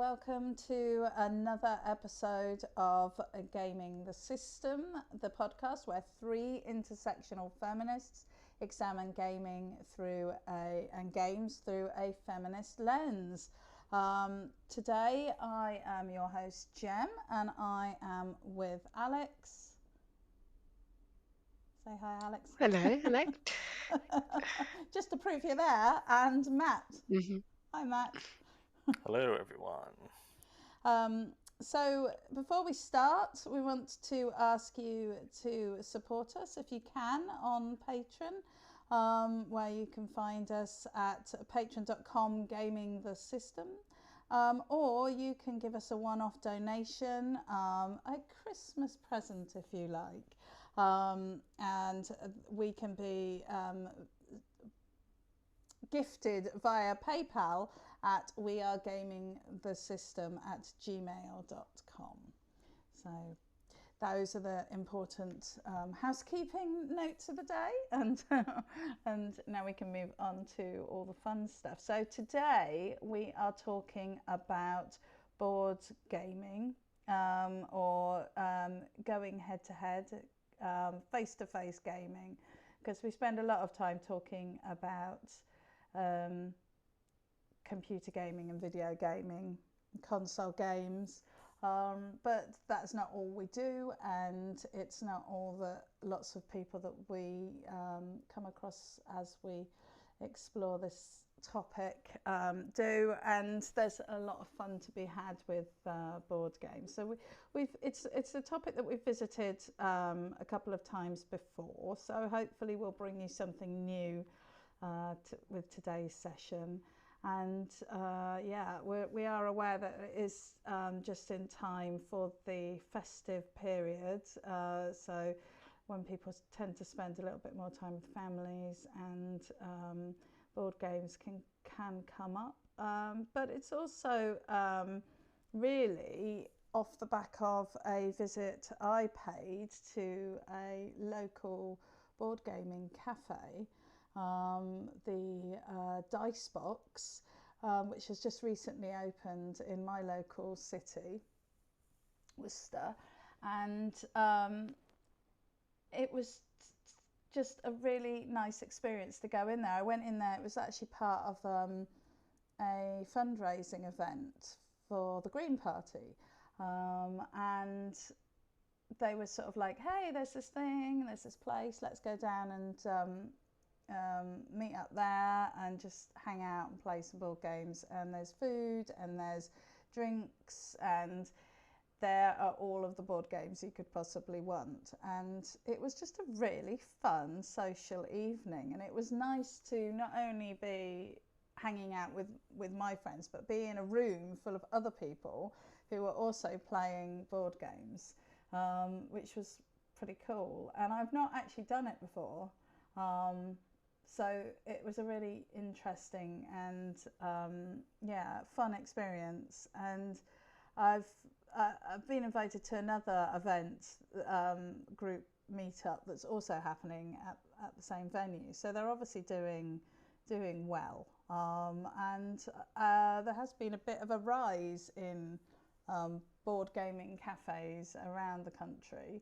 welcome to another episode of Gaming the System, the podcast where three intersectional feminists examine gaming and games through a feminist lens. Today I am your host Jem, and I am with Alex. Say hi, Alex. Hello. Just to prove you're there, and Matt. Mm-hmm. Hi, Matt. Hello, everyone. So before we start, we want to ask you to support us if you can on Patreon, where you can find us at patreon.com/gamingthesystem, or you can give us a one-off donation, a Christmas present if you like, and we can be gifted via PayPal at wearegamingthesystem@gmail.com. So those are the important housekeeping notes of the day, and now we can move on to all the fun stuff. So today we are talking about board gaming, or going head to head, face-to-face gaming, because we spend a lot of time talking about computer gaming and video gaming, console games, but that's not all we do, and it's not all that lots of people that we come across as we explore this topic do, and there's a lot of fun to be had with board games. So it's a topic that we've visited a couple of times before, so hopefully we'll bring you something new with today's session. And we are aware that it is just in time for the festive period, so when people tend to spend a little bit more time with families, and board games can come up, but it's also really off the back of a visit I paid to a local board gaming cafe, the Dice Box, which has just recently opened in my local city, Worcester, and it was just a really nice experience to go in there. I went in there, it was actually part of a fundraising event for the Green Party, and they were sort of like, hey, there's this place, let's go down and meet up there and just hang out and play some board games, and there's food and there's drinks, and there are all of the board games you could possibly want, and it was just a really fun social evening. And it was nice to not only be hanging out with my friends, but be in a room full of other people who were also playing board games, which was pretty cool. And I've not actually done it before, so it was a really interesting and fun experience. And I've been invited to another event, group meetup, that's also happening at the same venue. So they're obviously doing well, and there has been a bit of a rise in board gaming cafes around the country.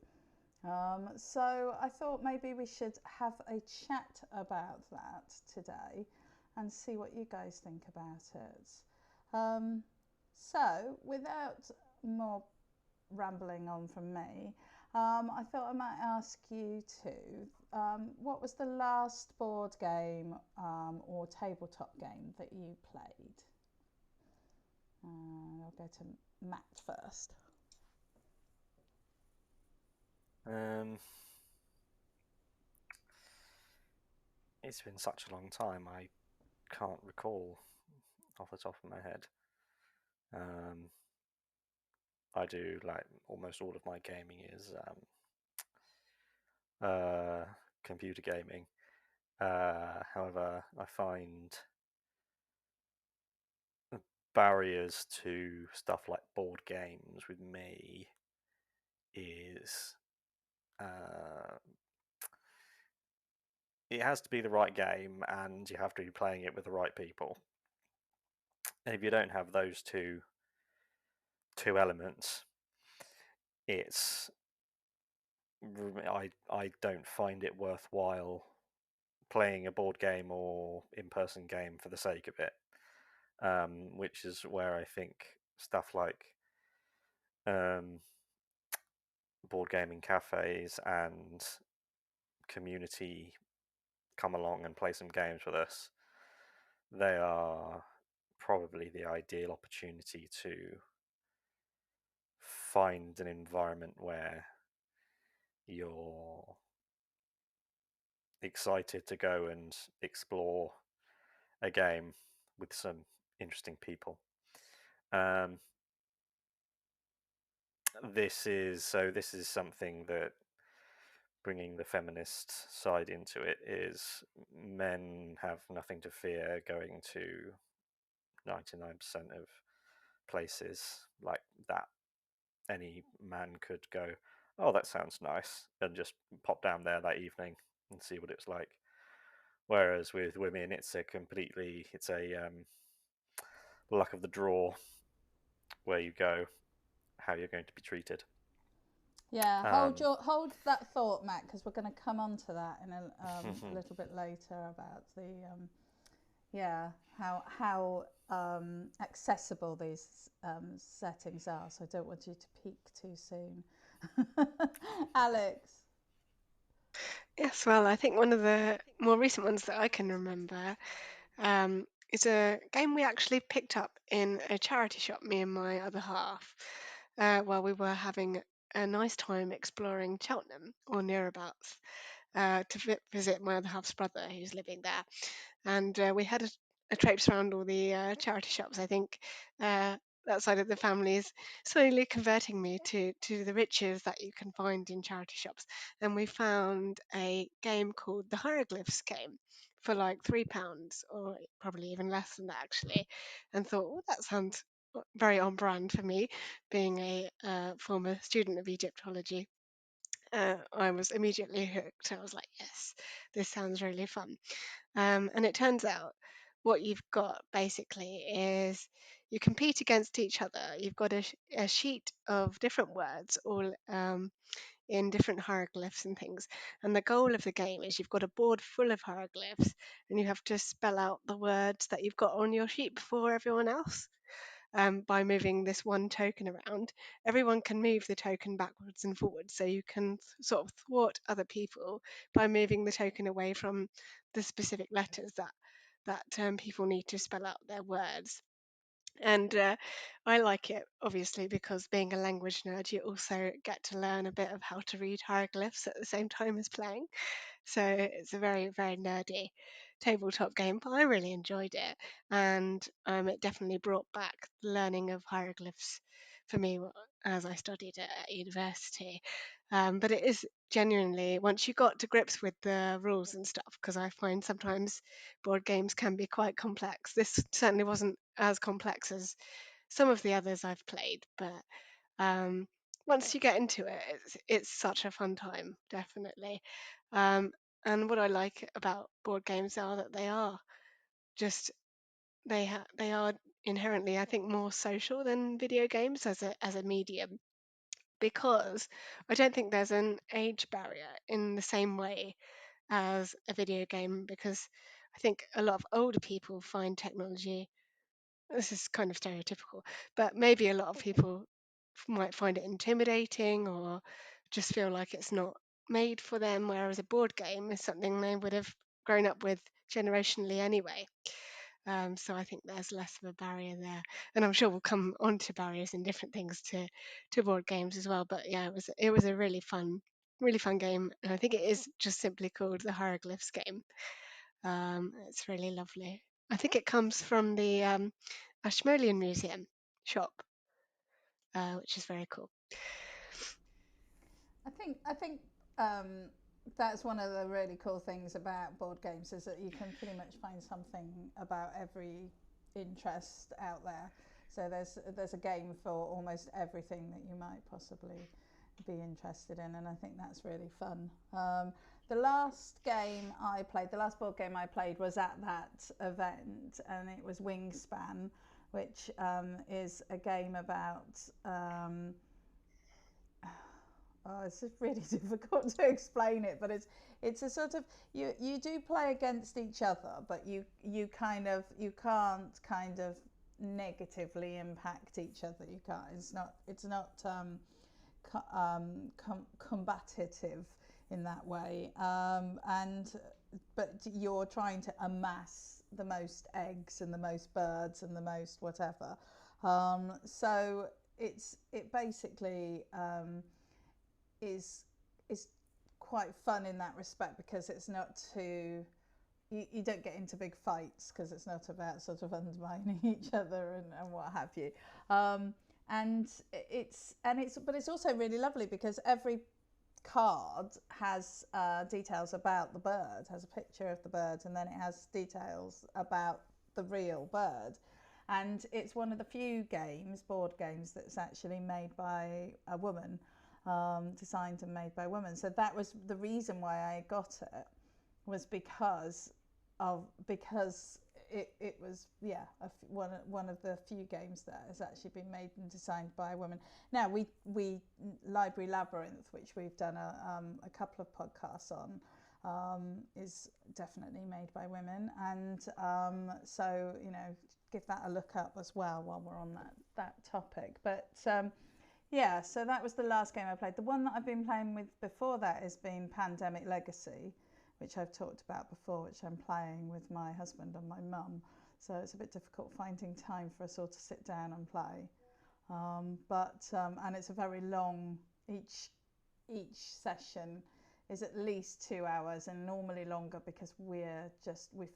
So I thought maybe we should have a chat about that today and see what you guys think about it. So without more rambling on from me, I thought I might ask you too, what was the last board game or tabletop game that you played? I'll go to Matt first. It's been such a long time, I can't recall off the top of my head. I do, like, almost all of my gaming is computer gaming. However, I find the barriers to stuff like board games with me is it has to be the right game, and you have to be playing it with the right people. And if you don't have those two two elements, I don't find it worthwhile playing a board game or in-person game for the sake of it, which is where I think stuff like board gaming cafes and community come along and play some games with us. They are probably the ideal opportunity to find an environment where you're excited to go and explore a game with some interesting people. This is something that, bringing the feminist side into it, is men have nothing to fear going to 99% of places like that. Any man could go, oh, that sounds nice, and just pop down there that evening and see what it's like. Whereas with women, it's a luck of the draw where you go, how you're going to be treated. Yeah, hold that thought, Matt, because we're going to come on to that in a little bit later about the how accessible these settings are. So I don't want you to peak too soon. Alex. Yes, well, I think one of the more recent ones that I can remember is a game we actually picked up in a charity shop, me and my other half, while we were having a nice time exploring Cheltenham or nearabouts to visit my other half's brother who's living there. And we had a traipse around all the charity shops. I think that side of the family is slowly converting me to the riches that you can find in charity shops. And we found a game called the Hieroglyphs game for like £3, or probably even less than that actually, and thought, well, that sounds very on brand for me, being a former student of Egyptology. I was immediately hooked. I was like, yes, this sounds really fun. And it turns out what you've got basically is you compete against each other. You've got a sheet of different words, all in different hieroglyphs and things. And the goal of the game is you've got a board full of hieroglyphs, and you have to spell out the words that you've got on your sheet before everyone else. By moving this one token around, everyone can move the token backwards and forwards. So you can sort of thwart other people by moving the token away from the specific letters that people need to spell out their words. And I like it, obviously, because being a language nerd, you also get to learn a bit of how to read hieroglyphs at the same time as playing. So it's a very, very nerdy tabletop game, but I really enjoyed it. And it definitely brought back the learning of hieroglyphs for me as I studied it at university. But it is genuinely, once you got to grips with the rules and stuff, because I find sometimes board games can be quite complex. This certainly wasn't as complex as some of the others I've played, but um, once you get into it, it's such a fun time, definitely. Um, and what I like about board games are that they are just they are inherently, I think, more social than video games as a medium, because I don't think there's an age barrier in the same way as a video game, because I think a lot of older people find technology, this is kind of stereotypical, but maybe a lot of people might find it intimidating or just feel like it's not made for them, whereas a board game is something they would have grown up with generationally anyway. So I think there's less of a barrier there, and I'm sure we'll come on to barriers in different things to board games as well. But yeah, it was a really fun game, and I think it is just simply called the Hieroglyphs game. It's really lovely. I think it comes from the Ashmolean Museum shop, which is very cool. I think that's one of the really cool things about board games, is that you can pretty much find something about every interest out there. So there's a game for almost everything that you might possibly be interested in, and I think that's really fun. The last board game I played was at that event, and it was Wingspan, which is a game about. Oh, it's just really difficult to explain it, but it's a sort of you do play against each other, but you kind of you can't kind of negatively impact each other. You can't. It's not combative in that way, and but you're trying to amass the most eggs and the most birds and the most whatever. So it basically is quite fun in that respect because it's not too you don't get into big fights because it's not about sort of undermining each other and what have you. And it's but it's also really lovely because every card has details about the bird, has a picture of the bird, and then it has details about the real bird. And it's one of the few board games, that's actually made by a woman, designed and made by women. So that was the reason why I got it, was because it was one of the few games that has actually been made and designed by a woman. Now we Library Labyrinth, which we've done a couple of podcasts on, is definitely made by women, and so give that a look up as well while we're on that topic. But yeah, so that was the last game I played. The one that I've been playing with before that has been Pandemic Legacy, which I've talked about before, which I'm playing with my husband and my mum. So it's a bit difficult finding time for us all to sit down and play. And it's a very long, each session is at least 2 hours, and normally longer because we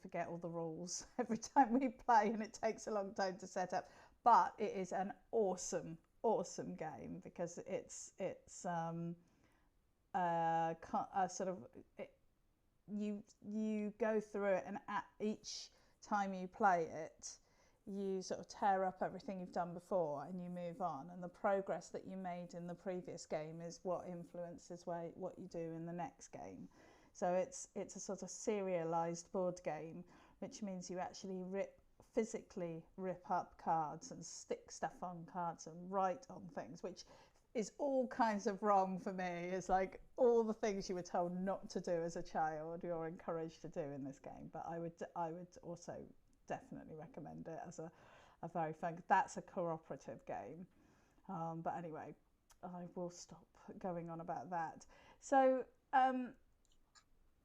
forget all the rules every time we play, and it takes a long time to set up. But it is an awesome game because it's a sort of you go through it, and at each time you play it, you sort of tear up everything you've done before and you move on, and the progress that you made in the previous game is what influences what you do in the next game. So it's a sort of serialized board game, which means you actually physically rip up cards and stick stuff on cards and write on things, which is all kinds of wrong for me. It's like all the things you were told not to do as a child, you're encouraged to do in this game. But I would also definitely recommend it as a very fun. That's a cooperative game. But anyway, I will stop going on about that. So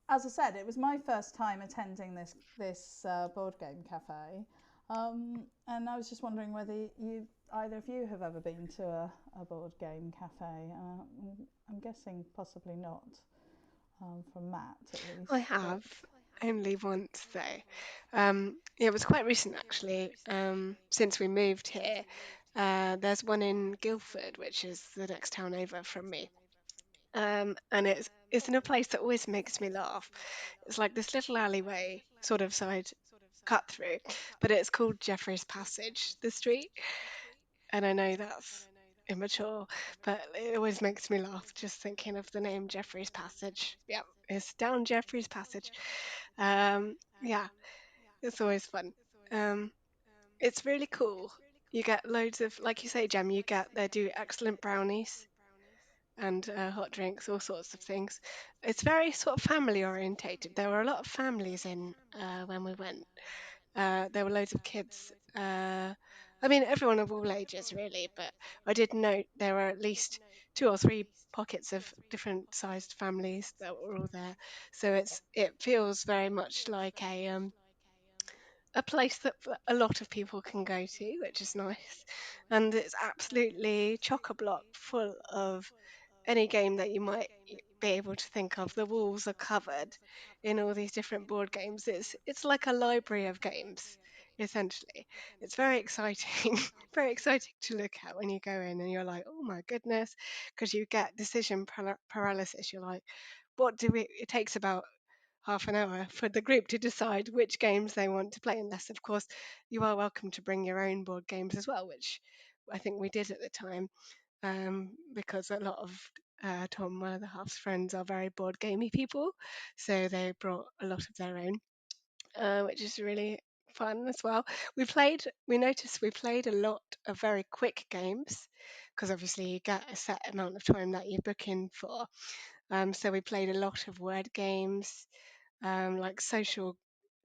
as I said, it was my first time attending this board game cafe, and I was just wondering whether either of you have ever been to a board game cafe. I'm guessing possibly not, from Matt at least. I have only once though. Yeah, it was quite recent actually. Since we moved here, there's one in Guildford, which is the next town over from me. And it's in a place that always makes me laugh. It's like this little alleyway, sort of side cut through, but it's called Jeffrey's Passage, the street. And I know that's immature, but it always makes me laugh just thinking of the name Jeffrey's Passage. Yeah, it's down Jeffrey's Passage. Yeah, it's always fun. Um, it's really cool. You get loads of, like you say, Jem, they do excellent brownies and hot drinks, all sorts of things. It's very sort of family orientated. There were a lot of families in when we went. There were loads of kids. I mean, everyone of all ages, really, but I did note there were at least 2 or 3 pockets of different sized families that were all there. So it feels very much like a place that a lot of people can go to, which is nice. And it's absolutely chock a block full of any game that you might be able to think of. The walls are covered in all these different board games. It's like a library of games, essentially. It's very exciting, very exciting to look at when you go in and you're like, oh my goodness, because you get decision paralysis. You're like, what do we? It takes about half an hour for the group to decide which games they want to play, unless, of course, you are welcome to bring your own board games as well, which I think we did at the time, because a lot of Tom, one of the half's friends, are very board gamey people, so they brought a lot of their own, which is really fun as well. We noticed we played a lot of very quick games because obviously you get a set amount of time that you book in for. So we played a lot of word games, like social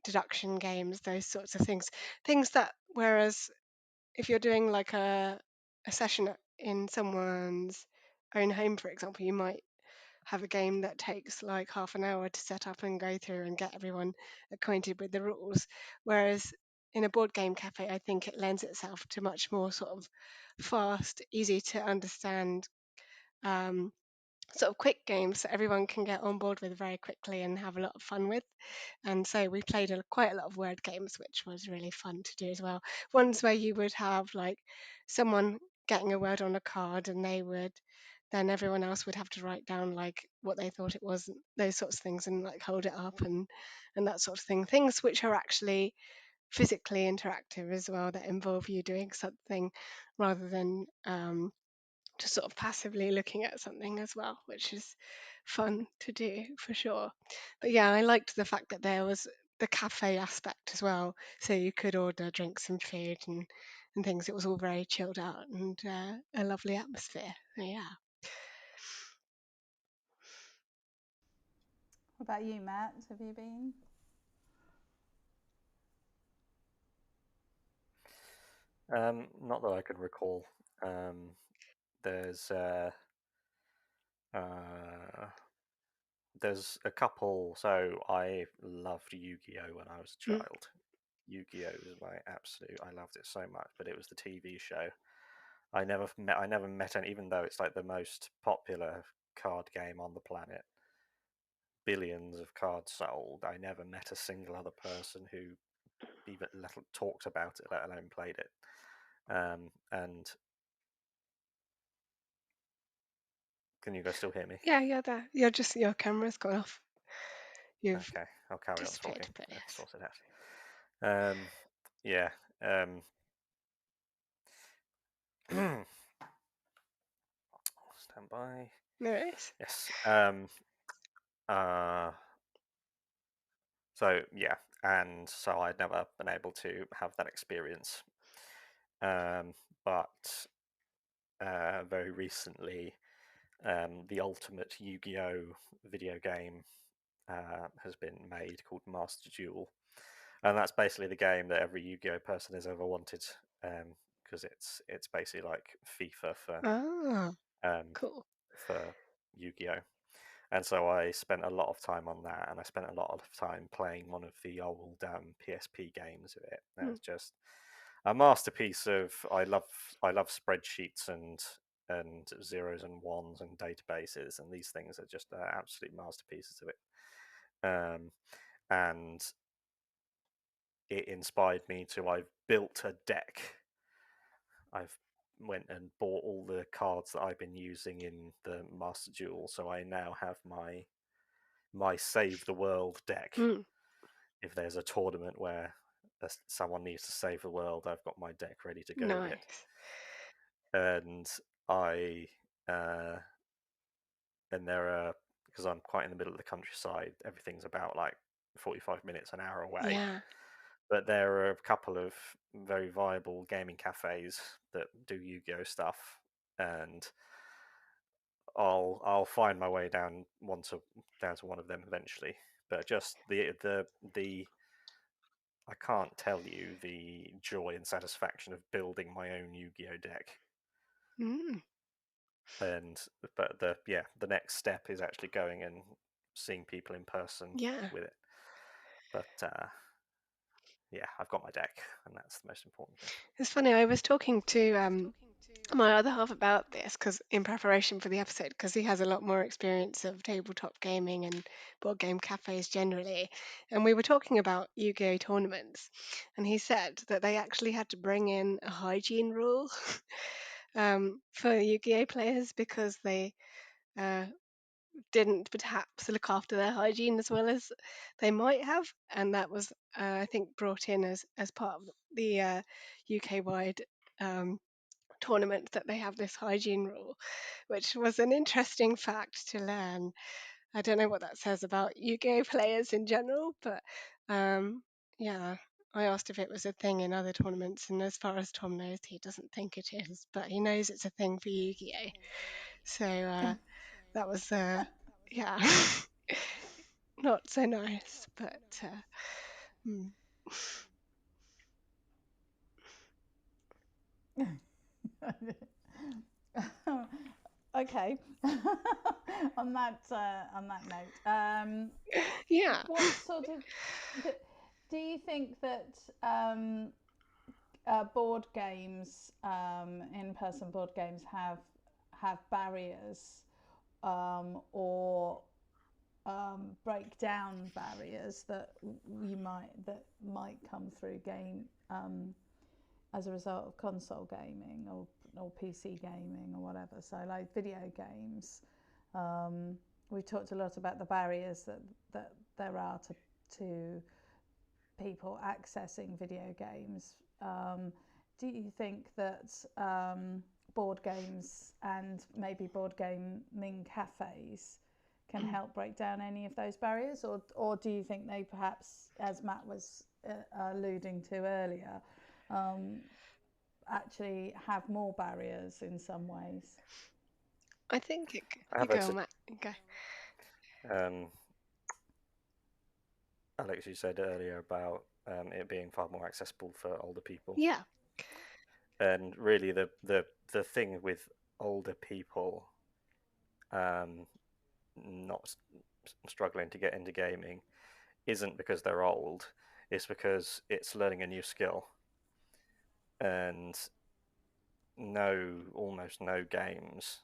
deduction games, those sorts of things. Things that, whereas if you're doing like a session in someone's own home, for example, you might have a game that takes like half an hour to set up and go through and get everyone acquainted with the rules. Whereas in a board game cafe, I think it lends itself to much more sort of fast, easy to understand, um, sort of quick games that everyone can get on board with very quickly and have a lot of fun with. And so we played quite a lot of word games, which was really fun to do as well. Ones where you would have like someone getting a word on a card, and then everyone else would have to write down like what they thought it was, those sorts of things, and like hold it up and that sort of thing. Things which are actually physically interactive as well, that involve you doing something rather than just sort of passively looking at something as well, which is fun to do for sure. But yeah, I liked the fact that there was the cafe aspect as well, so you could order drinks and food and things. It was all very chilled out and a lovely atmosphere. So yeah. What about you, Matt? Have you been? Not that I can recall. Um, there's uh, there's a couple. So I loved Yu-Gi-Oh when I was a Mm. child. Yu-Gi-Oh was my absolute. I loved it so much, but it was the TV show. I never met any, even though it's like the most popular card game on the planet, billions of cards sold. I never met a single other person who even talked about it, let alone played it. And can you guys still hear me? Yeah, yeah, there. You're just your camera's gone off. You've Okay, I'll carry on disappeared, talking. but Let's yes. sort it out. Yeah. Stand by. No worries. Yes. Uh, so yeah, and so I'd never been able to have that experience. But very recently, the ultimate Yu-Gi-Oh video game has been made called Master Duel, and that's basically the game that every Yu-Gi-Oh person has ever wanted, because it's basically like FIFA Ah, um, cool. for Yu-Gi-Oh. And so I spent a lot of time on that, and I spent a lot of time playing one of the old PSP games of it. And Mm. it's just a masterpiece of. I love spreadsheets and zeros and ones and databases, and these things are just absolute masterpieces of it. And it inspired me to. I've built a deck. I've went and bought all the cards that I've been using in the Master Duel, so I now have my Save the World deck. Mm. If there's a tournament where someone needs to save the world, I've got my deck ready to go with it. Nice. And I and there are, because I'm quite in the middle of the countryside, everything's about like 45 minutes, an hour away. Yeah. But there are a couple of very viable gaming cafes that do Yu-Gi-Oh stuff, and I'll find my way down to one of them eventually. But just the I can't tell you the joy and satisfaction of building my own Yu-Gi-Oh deck. Mm. And but the next step is actually going and seeing people in person Yeah. with it. But yeah, I've got my deck, and that's the most important thing. It's funny. I was talking to my other half about this because in preparation for the episode, because he has a lot more experience of tabletop gaming and board game cafes generally, and we were talking about Yu-Gi-Oh tournaments, and he said that they actually had to bring in a hygiene rule for Yu-Gi-Oh players because they uh, didn't perhaps look after their hygiene as well as they might have, and that was I think brought in as part of the UK wide um, tournament, that they have this hygiene rule, which was an interesting fact to learn. I don't know what that says about Yu-Gi-Oh players in general, but yeah, I asked if it was a thing in other tournaments, and as far as Tom knows, he doesn't think it is, but he knows it's a thing for Yu-Gi-Oh. So that was, yeah, not so nice, but hmm. Okay. On that note, Yeah. what sort of do you think that board games, in-person board games, have barriers, or break down barriers that might come through game, as a result of console gaming or PC gaming or whatever? So like video games, we've talked a lot about the barriers that there are to people accessing video games. Do you think that board games and maybe board gaming cafes can help break down any of those barriers, or do you think they perhaps, as Matt was alluding to earlier, actually have more barriers in some ways? I think I you have a go, Matt. Go. Alex, you said earlier about it being far more accessible for older people. Yeah. And really, the thing with older people not struggling to get into gaming isn't because they're old, it's because it's learning a new skill. And almost no games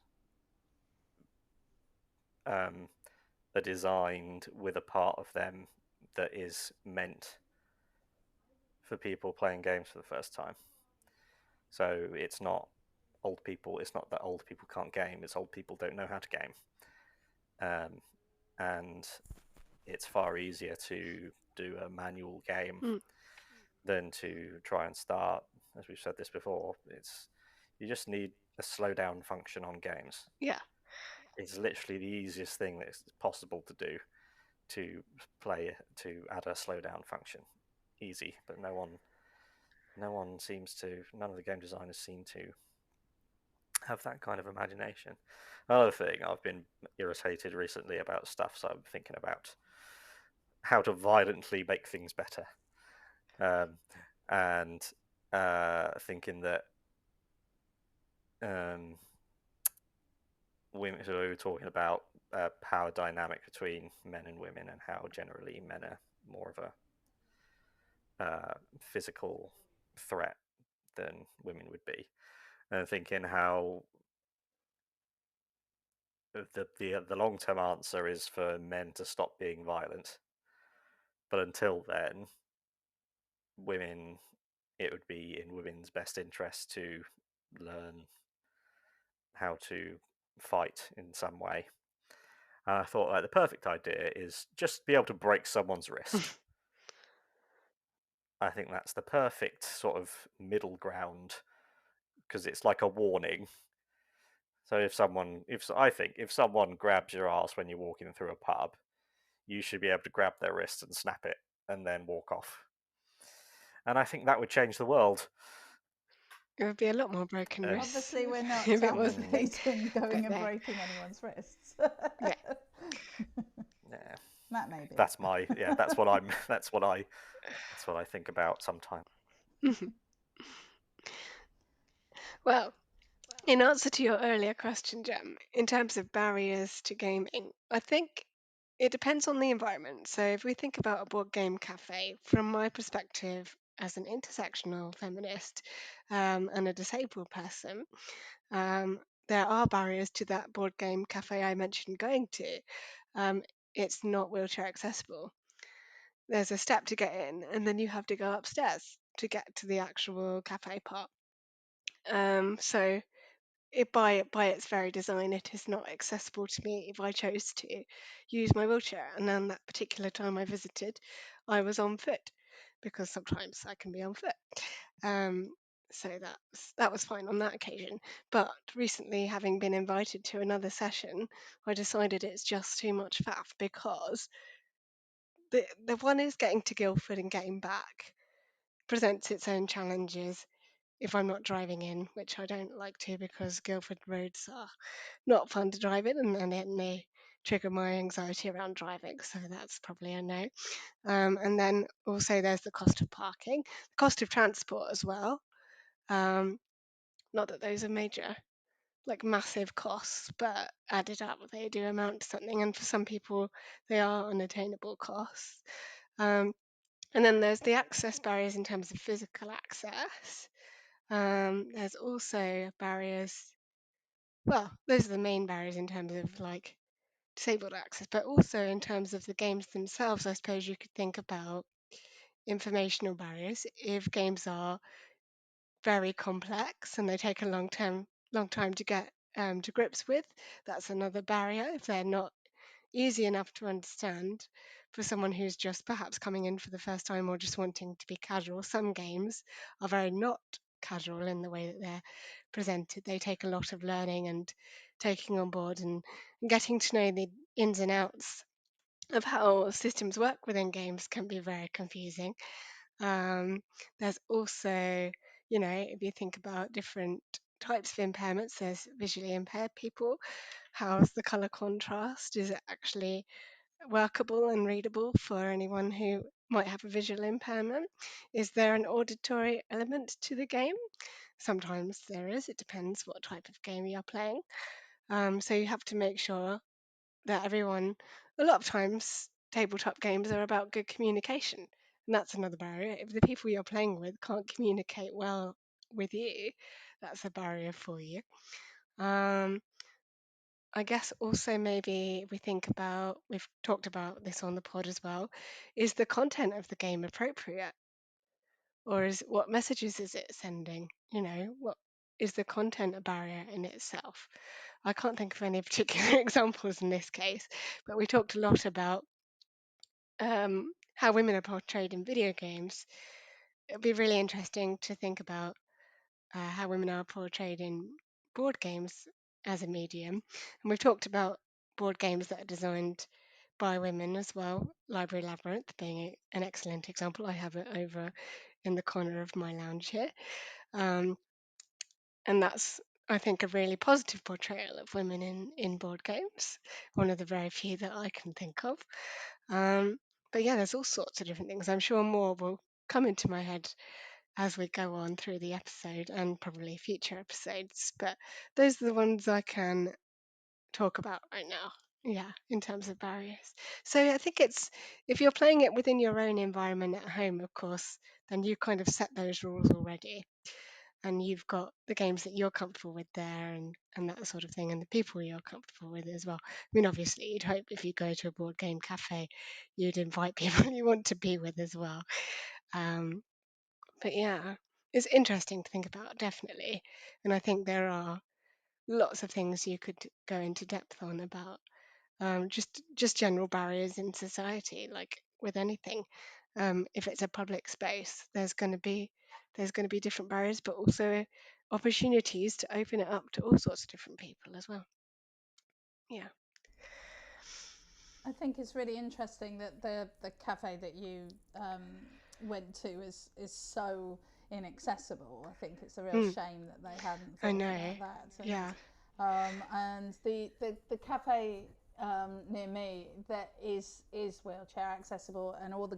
are designed with a part of them that is meant for people playing games for the first time. So it's not old people. It's not that old people can't game. It's old people don't know how to game, and it's far easier to do a manual game than to try and start. As we've said this before, you just need a slow down function on games. Yeah. It's literally the easiest thing that's possible to do, to add a slow down function. Easy, but none of the game designers seem to have that kind of imagination. Another thing, I've been irritated recently about stuff, so I'm thinking about how to violently make things better, and thinking that women. So we were talking about power dynamic between men and women, and how generally men are more of a physical threat than women would be, and thinking how the long term answer is for men to stop being violent, but until then, it would be in women's best interest to learn how to fight in some way. And I thought, like, the perfect idea is just be able to break someone's wrist. I think that's the perfect sort of middle ground, because it's like a warning. So if someone grabs your ass when you're walking through a pub, you should be able to grab their wrist and snap it and then walk off. And I think that would change the world. It would be a lot more broken wrists. Obviously, we're not if it was advocating going and breaking anyone's wrists. Yeah. Yeah. Matt, maybe. That's what I think about sometimes. Well, in answer to your earlier question, Jem, in terms of barriers to gaming, I think it depends on the environment. So if we think about a board game cafe, from my perspective as an intersectional feminist and a disabled person, there are barriers to that board game cafe I mentioned going to. It's not wheelchair accessible. There's a step to get in, and then you have to go upstairs to get to the actual cafe part. So by its very design, it is not accessible to me if I chose to use my wheelchair. And then that particular time I visited, I was on foot, because sometimes I can be on foot. So that was fine on that occasion. But recently, having been invited to another session, I decided it's just too much faff, because the one is getting to Guildford and getting back. presents its own challenges if I'm not driving in, which I don't like to because Guildford roads are not fun to drive in, and then they trigger my anxiety around driving, so that's probably a no. And then also there's the cost of parking, the cost of transport as well. Um, Not that those are major, like massive costs, but added up, they do amount to something. And for some people, they are unattainable costs. Um, and then there's the access barriers in terms of physical access. There's also barriers, well, those are the main barriers in terms of like disabled access, but also in terms of the games themselves. I suppose you could think about informational barriers if games are very complex and they take a long time to get to grips with. That's another barrier if they're not easy enough to understand for someone who's just perhaps coming in for the first time or just wanting to be casual. Some games are very not casual in the way that they're presented. They take a lot of learning and taking on board and getting to know the ins and outs of how systems work within games can be very confusing. There's also, if you think about different types of impairments, there's visually impaired people. How's the color contrast? Is it actually workable and readable for anyone who might have a visual impairment? Is there an auditory element to the game? Sometimes there is. It depends what type of game you're playing. So you have to make sure that everyone, a lot of times, tabletop games are about good communication. And that's another barrier. If the people you're playing with can't communicate well with you, that's a barrier for you. Um, I guess also maybe we think about, we've talked about this on the pod as well, is the content of the game appropriate? Or is what messages is it sending? What is the content a barrier in itself? I can't think of any particular examples in this case, but we talked a lot about how women are portrayed in video games. It'd be really interesting to think about how women are portrayed in board games as a medium. And we've talked about board games that are designed by women as well, Library Labyrinth being an excellent example. I have it over in the corner of my lounge here. Um, and that's, I think, a really positive portrayal of women in board games, one of the very few that I can think of. But yeah, there's all sorts of different things. I'm sure more will come into my head as we go on through the episode and probably future episodes. But those are the ones I can talk about right now. Yeah, in terms of barriers. So I think it's, if you're playing it within your own environment at home, of course, then you kind of set those rules already. And you've got the games that you're comfortable with there and that sort of thing, and the people you're comfortable with as well. I mean, obviously, you'd hope if you go to a board game cafe, you'd invite people you want to be with as well. Um, but yeah, it's interesting to think about, definitely. And I think there are lots of things you could go into depth on about just general barriers in society, like with anything. If it's a public space, there's going to be different barriers, but also opportunities to open it up to all sorts of different people as well. Yeah. I think it's really interesting that the cafe that you went to is so inaccessible. I think it's a real Mm, shame that they hadn't I thought know. about that. Yeah. And the cafe near me that is wheelchair accessible, and all the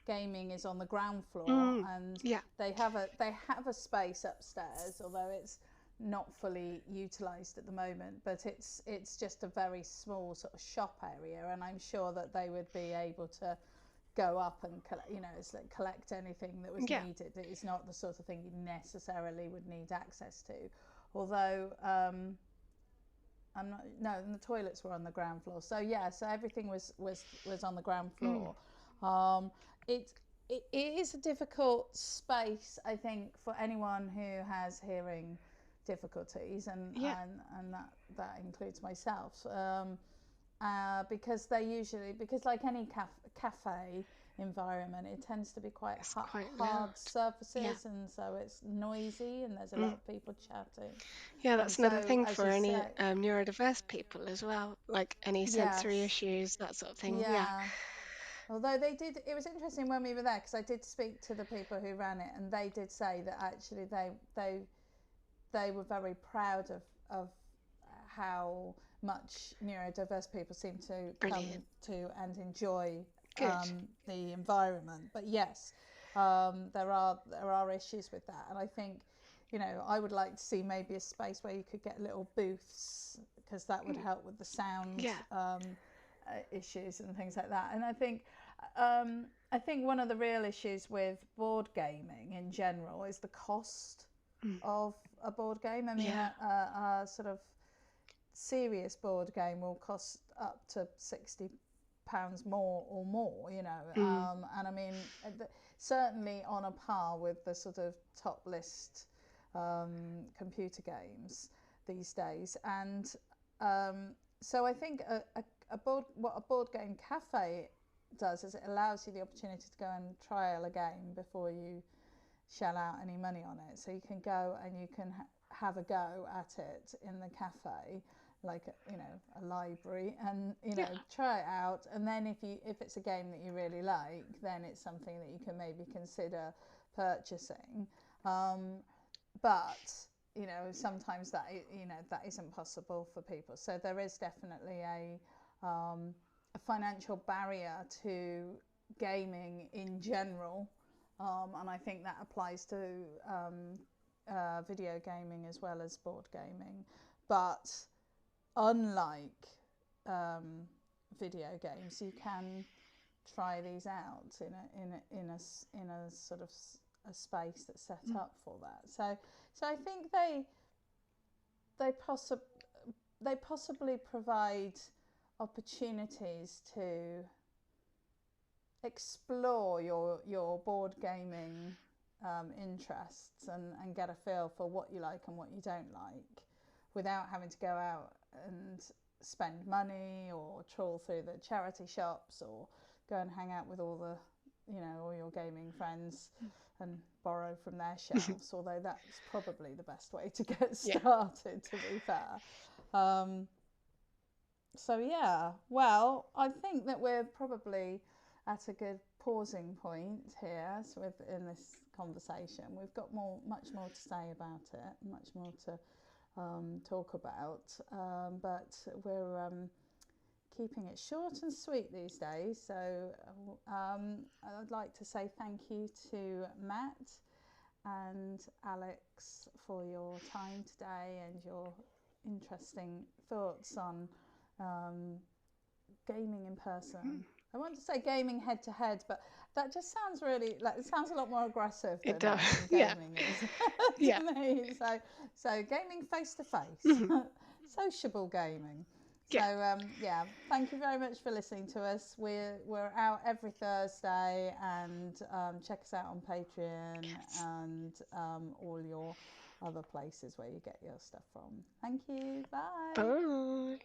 gaming is on the ground floor, Mm, and yeah. they have a space upstairs, although it's not fully utilised at the moment, but it's just a very small sort of shop area, and I'm sure that they would be able to go up and it's like collect anything that was Yeah. needed. It is not the sort of thing you necessarily would need access to, although I'm not. No, and the toilets were on the ground floor. So yeah, so everything was on the ground Mm, floor. Um, it it is a difficult space, I think, for anyone who has hearing difficulties, yeah. and that includes myself. Because they usually, because like any cafe environment, it tends to be quite It's quite hard loud. Yeah. surfaces, and so it's noisy, and there's a lot Mm. of people chatting, Yeah, and that's another so thing as for you any say, neurodiverse people as well, like any sensory yes, issues, that sort of thing. Yeah. yeah, Although they did, it was interesting when we were there because I did speak to the people who ran it, and they did say that actually they were very proud of how much neurodiverse people seem to Brilliant. come to and enjoy Good. the environment. But yes, there are issues with that, and I think, you know, I would like to see maybe a space where you could get little booths, because that would help with the sound Yeah. issues and things like that. And I think one of the real issues with board gaming in general is the cost of a board game. I mean, Yeah. a sort of serious board game will cost up to £60 more or more, you know. And I mean, certainly on a par with the sort of top list computer games these days. And so I think what a board game cafe does is it allows you the opportunity to go and trial a game before you shell out any money on it. So you can go and you can have a go at it in the cafe, like, you know, a library, and, you know, try it out. And then if it's a game that you really like, then it's something that you can maybe consider purchasing. But, you know, sometimes that, you know, that isn't possible for people. So there is definitely a financial barrier to gaming in general, and I think that applies to video gaming as well as board gaming. But unlike video games, you can try these out in a sort of a space that's set up for that. So I think they possibly provide opportunities to explore your board gaming interests, and get a feel for what you like and what you don't like, without having to go out and spend money or trawl through the charity shops or go and hang out with all your gaming friends and borrow from their shelves. Although that's probably the best way to get started, to be fair. So yeah, well, I think that we're probably at a good pausing point here in this conversation. We've got much more to say about it, much more to talk about, but we're keeping it short and sweet these days. So I'd like to say thank you to Matt and Alex for your time today and your interesting thoughts on gaming in person. I want to say gaming head to head, but that just sounds really it sounds a lot more aggressive than gaming is to me. So gaming face to face, sociable gaming. So thank you very much for listening to us. We're out every Thursday, and check us out on Patreon and all your other places where you get your stuff from. Thank you. Bye. Bye.